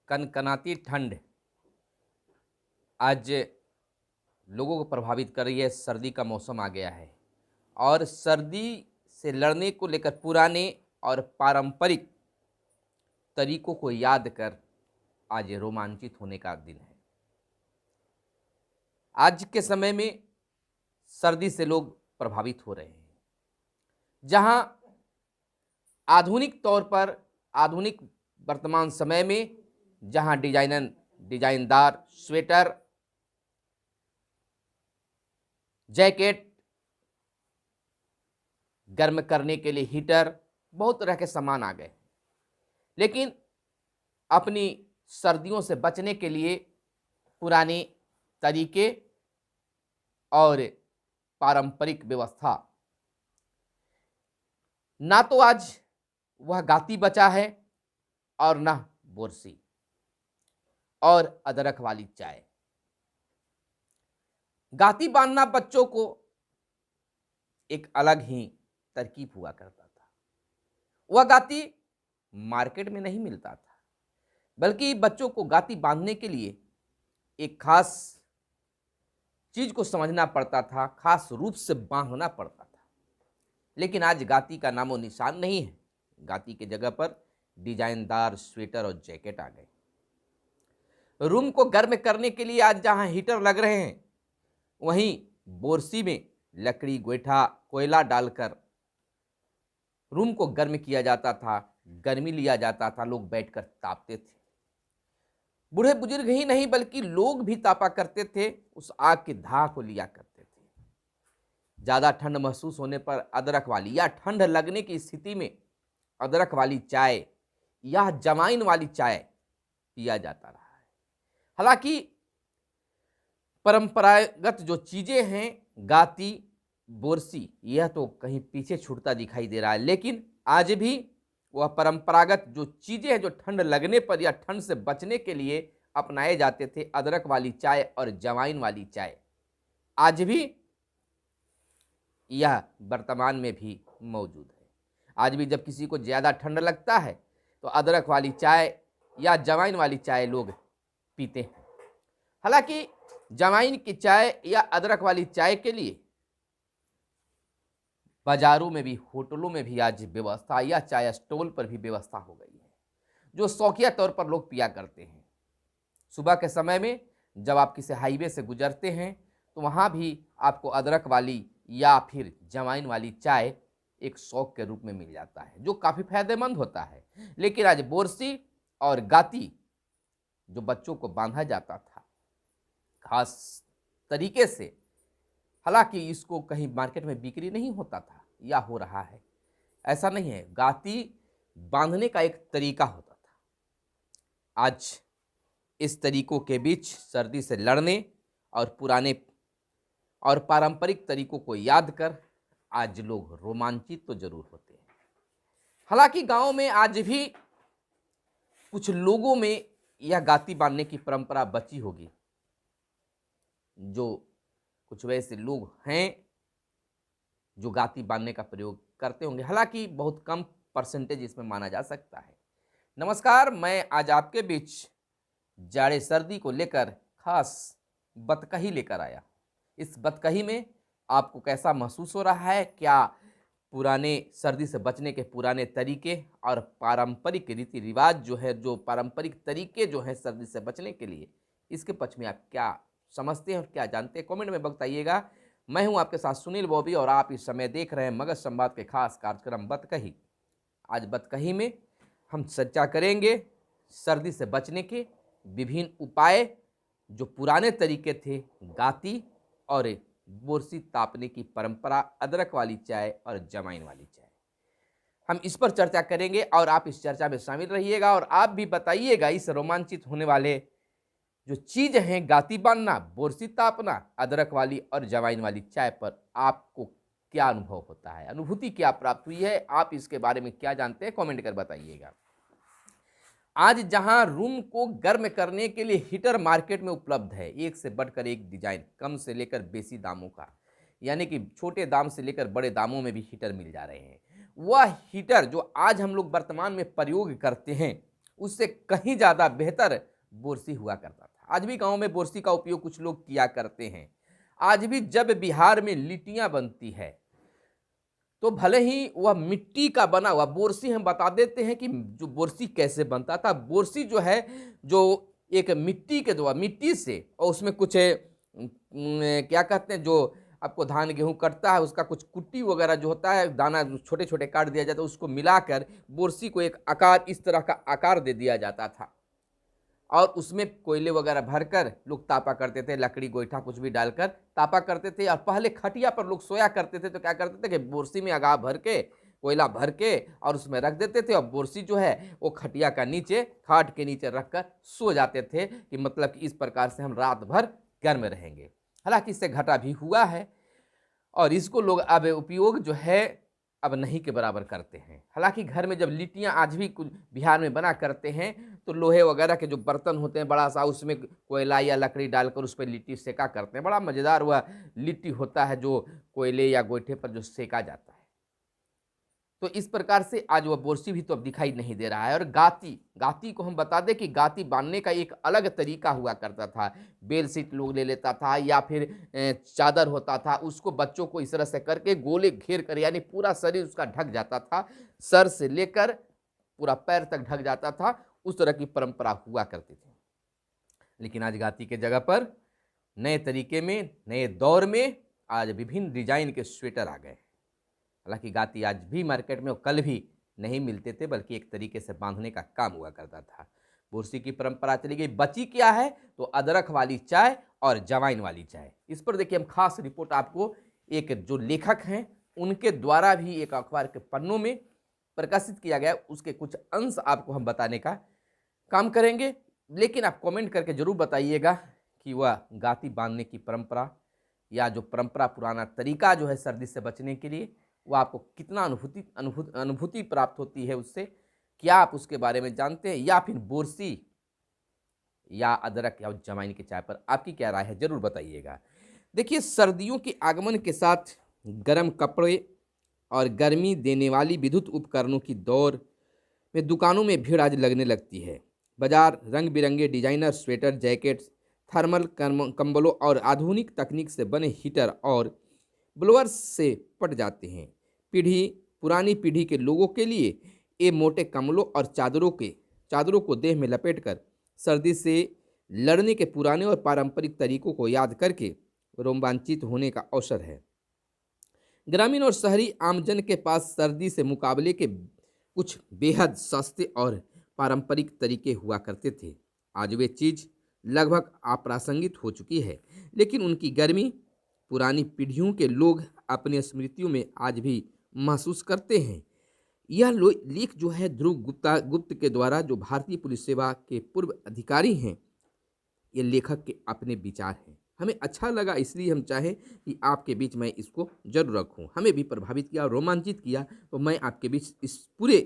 कनकनाती ठंड आज लोगों को प्रभावित कर रही है। सर्दी का मौसम आ गया है और सर्दी से लड़ने को लेकर पुराने और पारंपरिक तरीकों को याद कर आज रोमांचित होने का दिन है। आज के समय में सर्दी से लोग प्रभावित हो रहे हैं। जहां आधुनिक तौर पर आधुनिक वर्तमान समय में जहां डिजाइनदार स्वेटर, जैकेट, गर्म करने के लिए हीटर, बहुत तरह के सामान आ गए, लेकिन अपनी सर्दियों से बचने के लिए पुराने तरीके और पारंपरिक व्यवस्था, ना तो आज वह गाती बचा है और ना बोरसी और अदरक वाली चाय। गाती बांधना बच्चों को एक अलग ही तरकीब हुआ करता था। वह गाती मार्केट में नहीं मिलता था, बल्कि बच्चों को गाती बांधने के लिए एक खास चीज को समझना पड़ता था, खास रूप से बांधना पड़ता था। लेकिन आज गाती का नामो निशान नहीं है। गाती के जगह पर डिजाइनदार स्वेटर और जैकेट आ गए। रूम को गर्म करने के लिए आज जहां हीटर लग रहे हैं, वहीं बोरसी में लकड़ी, गोईठा, कोयला डालकर रूम को गर्म किया जाता था, गर्मी लिया जाता था, लोग बैठकर तापते थे। बूढ़े बुजुर्ग ही नहीं बल्कि लोग भी तापा करते थे, उस आग की धाह को लिया करते थे। ज्यादा ठंड महसूस होने पर अदरक वाली या ठंड लगने की स्थिति में अदरक वाली चाय या जमाइन वाली चाय पिया जाता रहा है। हालांकि परंपरागत जो चीजें हैं, गाती, बोरसी, यह तो कहीं पीछे छूटता दिखाई दे रहा है, लेकिन आज भी वह परंपरागत जो चीजें हैं जो ठंड लगने पर या ठंड से बचने के लिए अपनाए जाते थे, अदरक वाली चाय और जवाइन वाली चाय, आज भी यह वर्तमान में भी मौजूद है। आज भी जब किसी को ज्यादा ठंड लगता है तो अदरक वाली चाय या जवाइन वाली चाय लोग पीते हैं। हालांकि जवाइन की चाय या अदरक वाली चाय के लिए बाजारों में भी, होटलों में भी आज व्यवस्था या चाय स्टॉल पर भी व्यवस्था हो गई है, जो शौकिया तौर पर लोग पिया करते हैं। सुबह के समय में जब आप किसी हाईवे से गुजरते हैं तो वहाँ भी आपको अदरक वाली या फिर जवाइन वाली चाय एक शौक के रूप में मिल जाता है, जो काफ़ी फायदेमंद होता है। लेकिन आज बोरसी और गाती जो बच्चों को बांधा जाता था खास तरीके से, हालांकि इसको कहीं मार्केट में बिक्री नहीं होता था या हो रहा है, ऐसा नहीं है। गाती बांधने का एक तरीका होता था। आज इस तरीकों के बीच सर्दी से लड़ने और पुराने और पारंपरिक तरीकों को याद कर आज लोग रोमांचित तो जरूर होते हैं। हालांकि गांव में आज भी कुछ लोगों में यह गाती बांधने की परंपरा बची होगी, जो कुछ वैसे लोग हैं जो गाती बांधने का प्रयोग करते होंगे। हालांकि बहुत कम परसेंटेज इसमें माना जा सकता है। नमस्कार, मैं आज आपके बीच जाड़े सर्दी को लेकर खास बतकही लेकर आया। इस बतकही में आपको कैसा महसूस हो रहा है, क्या पुराने सर्दी से बचने के पुराने तरीके और पारंपरिक रीति रिवाज जो है, जो पारंपरिक तरीके जो हैं सर्दी से बचने के लिए, इसके पक्ष में आप क्या समझते हैं और क्या जानते हैं, कमेंट में बताइएगा। मैं हूं आपके साथ सुनील बॉबी और आप इस समय देख रहे हैं मगध संवाद के खास कार्यक्रम बतकही। आज बतकही में हम चर्चा करेंगे सर्दी से बचने के विभिन्न उपाय, जो पुराने तरीके थे, गाती और बोरसी तापने की परंपरा, अदरक वाली चाय और जवाइन वाली चाय। हम इस पर चर्चा करेंगे और आप इस चर्चा में शामिल रहिएगा और आप भी बताइएगा इस रोमांचित होने वाले जो चीज हैं, गाती बांधना, बोरसी तापना, अदरक वाली और जवाइन वाली चाय पर आपको क्या अनुभव होता है, अनुभूति क्या प्राप्त हुई है, आप इसके बारे में क्या जानते हैं, कमेंट कर बताइएगा। आज जहां रूम को गर्म करने के लिए हीटर मार्केट में उपलब्ध है, एक से बढ़कर एक डिजाइन, कम से लेकर बेसी दामों का, यानी कि छोटे दाम से लेकर बड़े दामों में भी हीटर मिल जा रहे हैं। वह हीटर जो आज हम लोग वर्तमान में प्रयोग करते हैं, उससे कहीं ज़्यादा बेहतर बोरसी हुआ करता था। आज भी गांव में बोरसी का उपयोग कुछ लोग किया करते हैं। आज भी जब बिहार में लिट्टियां बनती है तो भले ही वह मिट्टी का बना हुआ बोरसी, हम बता देते हैं कि जो बोरसी कैसे बनता था। बोरसी जो है, जो एक मिट्टी के द्वारा, मिट्टी से, और उसमें कुछ क्या कहते हैं, जो आपको धान गेहूं कटता है उसका कुछ कुट्टी वगैरह जो होता है, दाना छोटे छोटे काट दिया जाता है, उसको मिलाकर बोरसी को एक आकार, इस तरह का आकार दे दिया जाता था। और उसमें कोयले वगैरह भरकर लोग तापा करते थे, लकड़ी गोईठा कुछ भी डालकर तापा करते थे। और पहले खटिया पर लोग सोया करते थे तो क्या करते थे कि बोरसी में आगा भर के, कोयला भर के और उसमें रख देते थे, और बोरसी जो है वो खटिया का नीचे, खाट के नीचे रखकर सो जाते थे कि मतलब कि इस प्रकार से हम रात भर गर्म रहेंगे। हालांकि इससे घटा भी हुआ है और इसको लोग अब उपयोग जो है अब नहीं के बराबर करते हैं। हालांकि घर में जब लिट्टियां आज भी कुछ बिहार में बना करते हैं तो लोहे वगैरह के जो बर्तन होते हैं बड़ा सा, उसमें कोयला या लकड़ी डालकर उस पर लिट्टी सेका करते हैं। बड़ा मज़ेदार वह लिट्टी होता है जो कोयले या गोईठे पर जो सेका जाता है। तो इस प्रकार से आज वह बोरसी भी तो अब दिखाई नहीं दे रहा है। और गाती, गाती को हम बता दें कि गाती बांधने का एक अलग तरीका हुआ करता था। बेल सीट लोग ले लेता था या फिर चादर होता था, उसको बच्चों को इस तरह से करके गोले घेर कर, यानी पूरा शरीर उसका ढक जाता था, सर से लेकर पूरा पैर तक ढक जाता था। उस तरह की परंपरा हुआ करती थी। लेकिन आज गाती के जगह पर नए तरीके में, नए दौर में आज विभिन्न डिजाइन के स्वेटर आ गए। हालांकि गाती आज भी मार्केट में, कल भी नहीं मिलते थे, बल्कि एक तरीके से बांधने का काम हुआ करता था। बोरसी की परंपरा चली गई। बची क्या है तो अदरक वाली चाय और जवाइन वाली चाय। इस पर देखिए हम खास रिपोर्ट आपको एक जो लेखक हैं उनके द्वारा भी एक अखबार के पन्नों में प्रकाशित किया गया, उसके कुछ अंश आपको हम बताने का काम करेंगे। लेकिन आप कमेंट करके जरूर बताइएगा कि वह गाती बांधने की परंपरा या जो परंपरा, पुराना तरीका जो है सर्दी से बचने के लिए, वो आपको कितना अनुभूति प्राप्त होती है उससे, क्या आप उसके बारे में जानते हैं, या फिर बोरसी या अदरक या जमाइन की चाय पर आपकी क्या राय है, जरूर बताइएगा। देखिए, सर्दियों के आगमन के साथ गर्म कपड़े और गर्मी देने वाली विद्युत उपकरणों की दौर में दुकानों में भीड़ आज लगने लगती है। बाजार रंग बिरंगे डिजाइनर स्वेटर, जैकेट्स, थर्मल कंबलों और आधुनिक तकनीक से बने हीटर और ब्लोअर्स से पट जाते हैं। पुरानी पीढ़ी के लोगों के लिए ये मोटे कम्बलों और चादरों को देह में लपेटकर सर्दी से लड़ने के पुराने और पारंपरिक तरीकों को याद करके रोमांचित होने का अवसर है। ग्रामीण और शहरी आमजन के पास सर्दी से मुकाबले के कुछ बेहद सस्ते और पारंपरिक तरीके हुआ करते थे। आज वे चीज़ लगभग अप्रासंगिक हो चुकी है, लेकिन उनकी गर्मी पुरानी पीढ़ियों के लोग अपनी स्मृतियों में आज भी महसूस करते हैं। यह लेख जो है ध्रुव गुप्त के द्वारा, जो भारतीय पुलिस सेवा के पूर्व अधिकारी हैं, ये लेखक के अपने विचार हैं। हमें अच्छा लगा, इसलिए हम चाहें कि आपके बीच मैं इसको जरूर रखूं। हमें भी प्रभावित किया, रोमांचित किया, तो मैं आपके बीच इस पूरे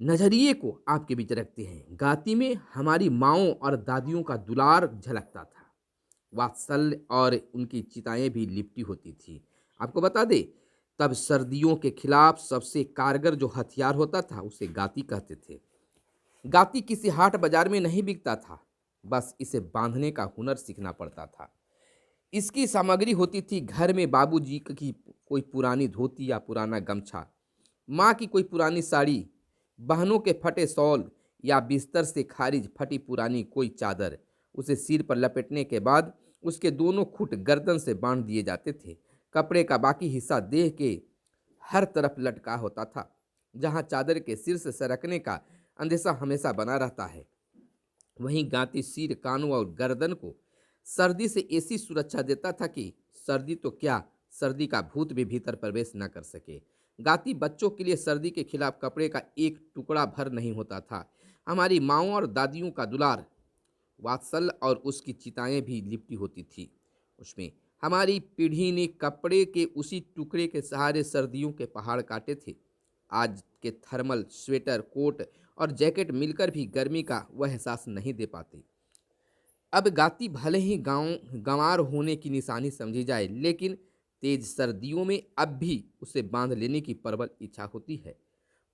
नजरिए को आपके बीच रखते हैं। गाती में हमारी माँओं और दादियों का दुलार झलकता था, वात्सल्य और उनकी चिताएं भी लिपटी होती थी। आपको बता दें, तब सर्दियों के खिलाफ सबसे कारगर जो हथियार होता था उसे गाती कहते थे। गाती किसी हाट बाजार में नहीं बिकता था, बस इसे बांधने का हुनर सीखना पड़ता था। इसकी सामग्री होती थी घर में बाबूजी की कोई पुरानी धोती या पुराना गमछा, माँ की कोई पुरानी साड़ी, बहनों के फटे शॉल या बिस्तर से खारिज फटी पुरानी कोई चादर। उसे सिर पर लपेटने के बाद उसके दोनों खुट गर्दन से बांध दिए जाते थे। कपड़े का बाकी हिस्सा देह के हर तरफ लटका होता था, जहां चादर के सिर से सरकने का अंदेशा हमेशा बना रहता है। वहीं गाती सिर, कानों और गर्दन को सर्दी से ऐसी सुरक्षा देता था कि सर्दी तो क्या, सर्दी का भूत भी भीतर प्रवेश न कर सके। गाती बच्चों के लिए सर्दी के खिलाफ कपड़े का एक टुकड़ा भर नहीं होता था। हमारी माँओं और दादियों का दुलार, वात्सल्य और उसकी चिताएं भी लिपटी होती थी उसमें। हमारी पीढ़ी ने कपड़े के उसी टुकड़े के सहारे सर्दियों के पहाड़ काटे थे। आज के थर्मल स्वेटर, कोट और जैकेट मिलकर भी गर्मी का वह एहसास नहीं दे पाते। अब गाती भले ही गंवार होने की निशानी समझी जाए, लेकिन तेज सर्दियों में अब भी उसे बांध लेने की प्रबल इच्छा होती है।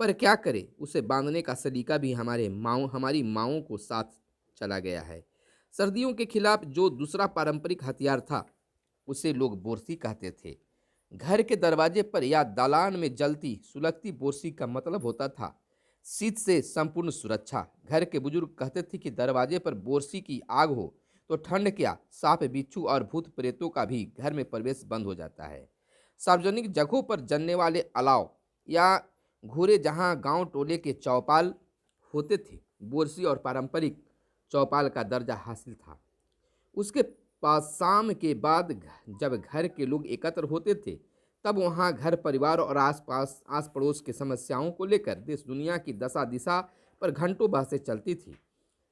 पर क्या करें, उसे बांधने का सलीका भी हमारी माँओं को साथ चला गया है। सर्दियों के खिलाफ जो दूसरा पारंपरिक हथियार था, उसे लोग बोरसी कहते थे। घर के दरवाजे पर या दालान में जलती सुलगती बोरसी का मतलब होता था शीत से संपूर्ण सुरक्षा। घर के बुजुर्ग कहते थे कि दरवाजे पर बोरसी की आग हो तो ठंड क्या, सांप बिच्छू और भूत प्रेतों का भी घर में प्रवेश बंद हो जाता है। सार्वजनिक जगहों पर जलने वाले अलाव या घूरे जहां गांव टोले के चौपाल होते थे, बोरसी और पारंपरिक चौपाल का दर्जा हासिल था। उसके पास शाम के बाद जब घर के लोग एकत्र होते थे, तब वहाँ घर परिवार और आसपास आस पड़ोस की समस्याओं को लेकर देश दुनिया की दशा दिशा पर घंटों बहसें चलती थी।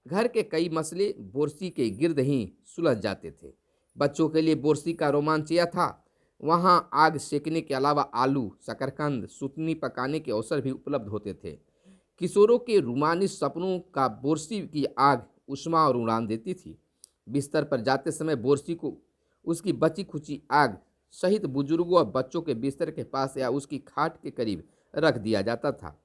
घर के कई मसले बोरसी के गिर्द ही सुलझ जाते थे। बच्चों के लिए बोरसी का रोमांच यह था, वहाँ आग सेकने के अलावा आलू, शकरकंद, सुतनी पकाने के अवसर भी उपलब्ध होते थे। किशोरों के रूमानी सपनों का बोरसी की आग उष्मा और उड़ान देती थी। बिस्तर पर जाते समय बोरसी को उसकी बची खुची आग सहित बुजुर्गों और बच्चों के बिस्तर के पास या उसकी खाट के करीब रख दिया जाता था।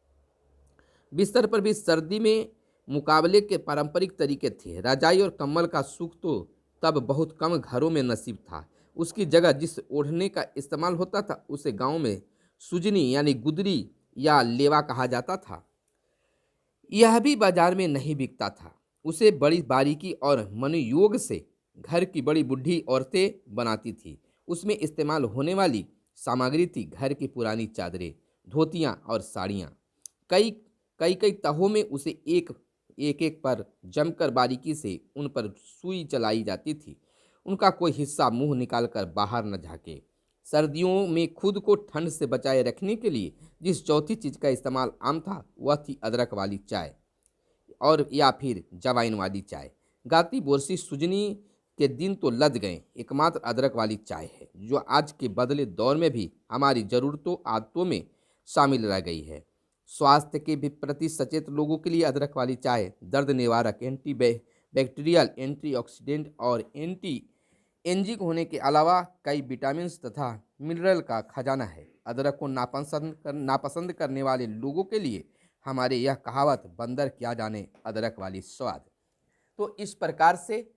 बिस्तर पर भी सर्दी में मुकाबले के पारंपरिक तरीके थे। रजाई और कंबल का सुख तो तब बहुत कम घरों में नसीब था। उसकी जगह जिस ओढ़ने का इस्तेमाल होता था, उसे गांव में सुजनी यानी गुदरी या लेवा कहा जाता था। यह भी बाजार में नहीं बिकता था। उसे बड़ी बारीकी और मनोयोग से घर की बड़ी बूढ़ी औरतें बनाती थी। उसमें इस्तेमाल होने वाली सामग्री थी घर की पुरानी चादरें, धोतियाँ और साड़ियाँ। कई कई कई तहों में उसे एक पर जमकर बारीकी से उन पर सुई चलाई जाती थी। उनका कोई हिस्सा मुंह निकालकर बाहर न झांके। सर्दियों में खुद को ठंड से बचाए रखने के लिए जिस चौथी चीज़ का इस्तेमाल आम था, वह थी अदरक वाली चाय और या फिर जवाइन वाली चाय। गाती बोरसी सुजनी के दिन तो लद गए, एकमात्र अदरक वाली चाय है जो आज के बदले दौर में भी हमारी ज़रूरतों आदतों में शामिल रह गई है। स्वास्थ्य के भी प्रति सचेत लोगों के लिए अदरक वाली चाय दर्द निवारक, एंटी बैक्टीरियल, एंटीऑक्सीडेंट और एंटी एंजिक होने के अलावा कई विटामिन तथा मिनरल का खजाना है। अदरक को नापसंद करने वाले लोगों के लिए हमारे यह कहावत, बंदर क्या जाने अदरक वाली स्वाद। तो इस प्रकार से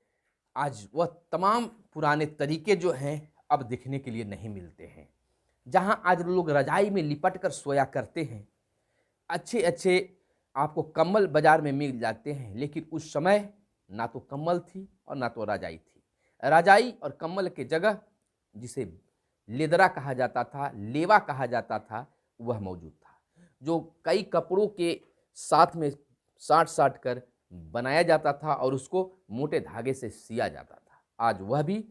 आज वह तमाम पुराने तरीके जो हैं अब दिखने के लिए नहीं मिलते हैं। जहां आज लोग रजाई में लिपट कर सोया करते हैं, अच्छे अच्छे आपको कंबल बाजार में मिल जाते हैं, लेकिन उस समय ना तो कंबल थी और ना तो रजाई थी। रजाई और कंबल के जगह जिसे लेदरा कहा जाता था, लेवा कहा जाता था, वह मौजूद था, जो कई कपड़ों के साथ में साट साट कर बनाया जाता था और उसको मोटे धागे से सिया जाता था। आज वह भी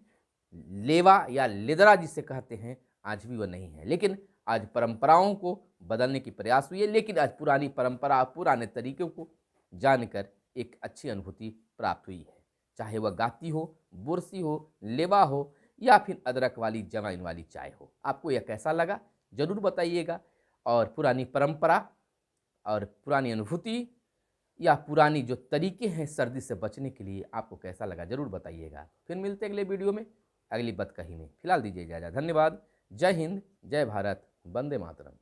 लेवा या लेदरा जिसे कहते हैं, आज भी वह नहीं है। लेकिन आज परंपराओं को बदलने की प्रयास हुई है, लेकिन आज पुरानी परंपरा, पुराने तरीकों को जानकर एक अच्छी अनुभूति प्राप्त हुई है। चाहे वह गाती हो, बोरसी हो, लेवा हो या फिर अदरक वाली जवाइन वाली चाय हो। आपको यह कैसा लगा जरूर बताइएगा। और पुरानी परंपरा और पुरानी अनुभूति या पुरानी जो तरीके हैं सर्दी से बचने के लिए, आपको कैसा लगा जरूर बताइएगा। फिर मिलते हैं अगले वीडियो में, अगली बतकही में। फिलहाल दीजिए इजाज़त। धन्यवाद। जय हिंद, जय भारत, वंदे मातरम।